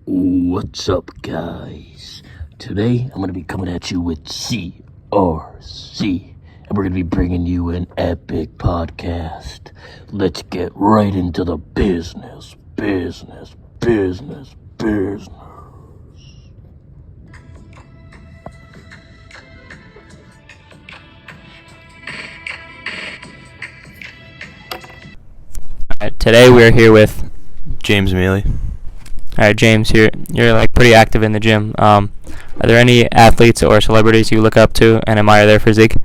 What's up, guys? Today I'm gonna be coming at you with CRC, and we're gonna be bringing you an epic podcast. Let's get right into the business. Alright, today we're here with James Mealy. Alright, James, you're like pretty active in the gym. Are there any athletes or celebrities you look up to and admire their physique?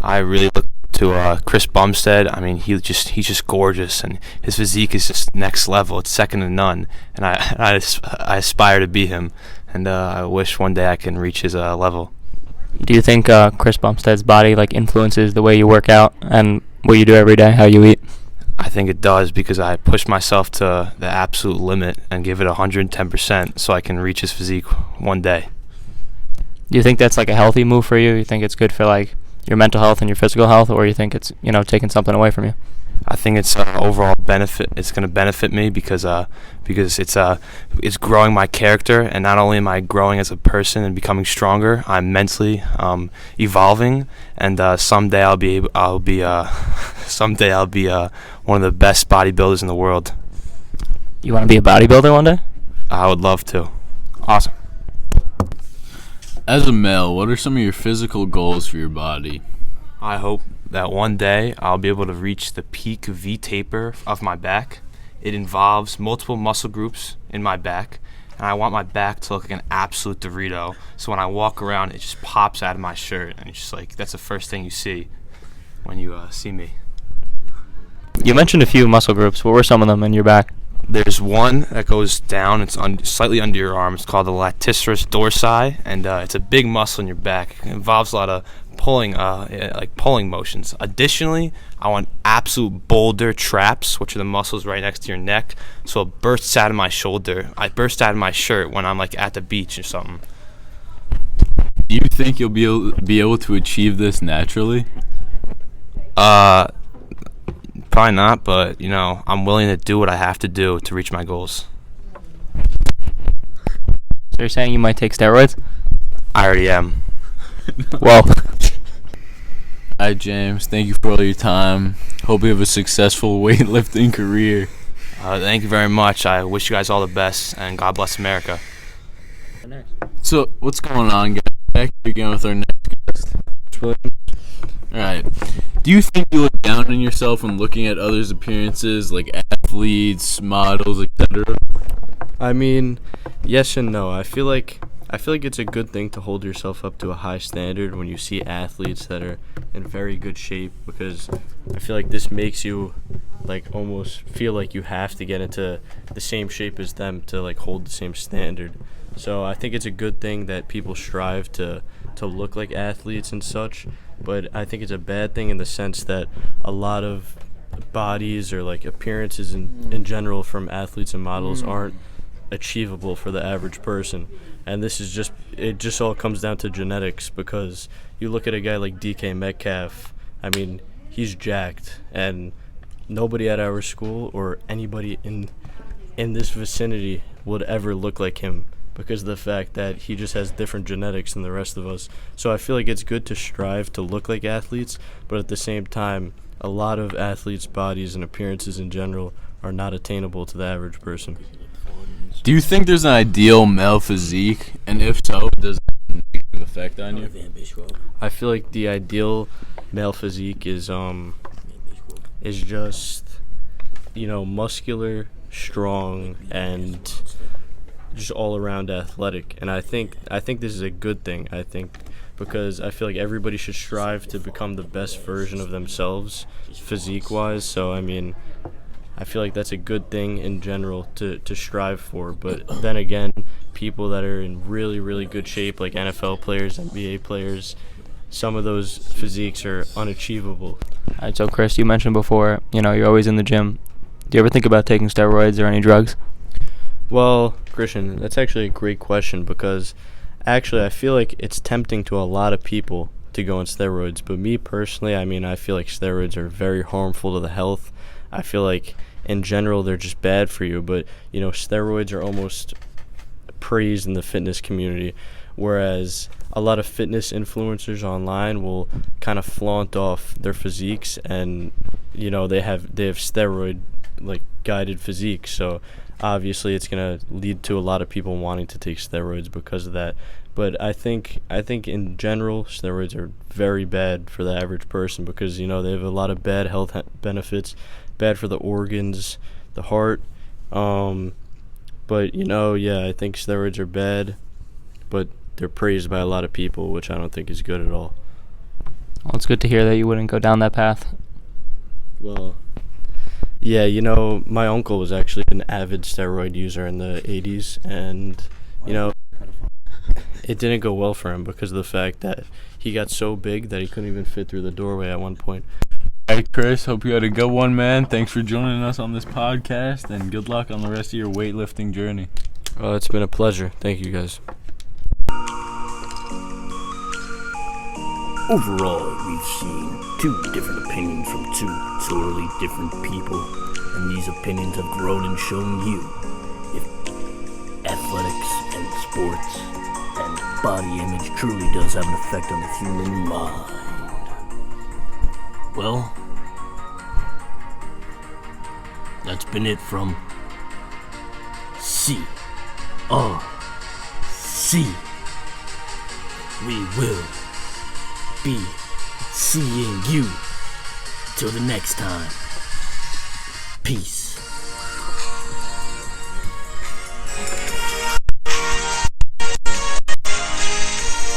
I really look to Chris Bumstead. I mean, he's just gorgeous, and his physique is just next level. It's second to none, and I aspire to be him, and I wish one day I can reach his level. Do you think Chris Bumstead's body like influences the way you work out and what you do every day, how you eat? I think it does, because I push myself to the absolute limit and give it 110% so I can reach his physique one day. Do you think that's like a healthy move for you? You think it's good for like your mental health and your physical health, or you think it's, taking something away from you? I think it's overall benefit. It's going to benefit me because it's growing my character, and not only am I growing as a person and becoming stronger, I'm mentally evolving, and someday I'll be one of the best bodybuilders in the world. You want to be a bodybuilder one day? I would love to. Awesome. As a male, what are some of your physical goals for your body? I hope that one day I'll be able to reach the peak V-taper of my back. It involves multiple muscle groups in my back, and I want my back to look like an absolute Dorito. So when I walk around, it just pops out of my shirt, and it's just like that's the first thing you see when you see me. You mentioned a few muscle groups. What were some of them in your back? There's one that goes down. It's slightly under your arm. It's called the latissimus dorsi, and it's a big muscle in your back. It involves a lot of pulling motions. Additionally, I want absolute boulder traps, which are the muscles right next to your neck. So it bursts out of my shoulder. I burst out of my shirt when I'm like at the beach or something. Do you think you'll be able to achieve this naturally? Probably not, but I'm willing to do what I have to do to reach my goals. So you're saying you might take steroids? I already am. Well. Hi, James. Thank you for all your time. Hope you have a successful weightlifting career. Thank you very much. I wish you guys all the best, and God bless America. So, what's going on, guys? Back here again with our next guest. Alright. Do you think you look down on yourself when looking at others' appearances, like athletes, models, etc.? I mean, yes and no. I feel like it's a good thing to hold yourself up to a high standard when you see athletes that are in very good shape, because I feel like this makes you like almost feel like you have to get into the same shape as them to like hold the same standard. So I think it's a good thing that people strive to look like athletes and such, but I think it's a bad thing in the sense that a lot of bodies or like appearances in general from athletes and models aren't achievable for the average person. And this is just all comes down to genetics, because you look at a guy like DK Metcalf. I mean, he's jacked, and nobody at our school or anybody in this vicinity would ever look like him, because of the fact that he just has different genetics than the rest of us. So I feel like it's good to strive to look like athletes, but at the same time, a lot of athletes' bodies and appearances in general are not attainable to the average person. Do you think there's an ideal male physique? And if so, does it have a negative effect on you? I feel like the ideal male physique is just, muscular, strong, and just all around athletic. And I think this is a good thing. Because I feel like everybody should strive to become the best version of themselves physique wise. So I mean, I feel like that's a good thing in general to strive for. But then again, people that are in really, really good shape, like NFL players, NBA players, some of those physiques are unachievable. All right, so Chris, you mentioned before, you're always in the gym. Do you ever think about taking steroids or any drugs? Well, Christian, that's actually a great question, because actually I feel like it's tempting to a lot of people to go on steroids. But me personally, I feel like steroids are very harmful to the health. I feel like in general they're just bad for you, but steroids are almost praised in the fitness community, whereas a lot of fitness influencers online will kind of flaunt off their physiques, and they have steroid like guided physiques, so obviously it's going to lead to a lot of people wanting to take steroids because of that. But I think in general steroids are very bad for the average person because they have a lot of bad health benefits, bad for the organs, the heart. But I think steroids are bad, but they're praised by a lot of people, which I don't think is good at all. Well, it's good to hear that you wouldn't go down that path. Well, yeah, my uncle was actually an avid steroid user in the 80s, and it didn't go well for him because of the fact that he got so big that he couldn't even fit through the doorway at one point. All right, Chris, hope you had a good one, man. Thanks for joining us on this podcast, and good luck on the rest of your weightlifting journey. It's been a pleasure. Thank you, guys. Overall, we've seen two different opinions from two totally different people, and these opinions have grown and shown you if athletics and sports and body image truly does have an effect on the human mind. Well, that's been it from CRC. We will be seeing you till the next time. Peace.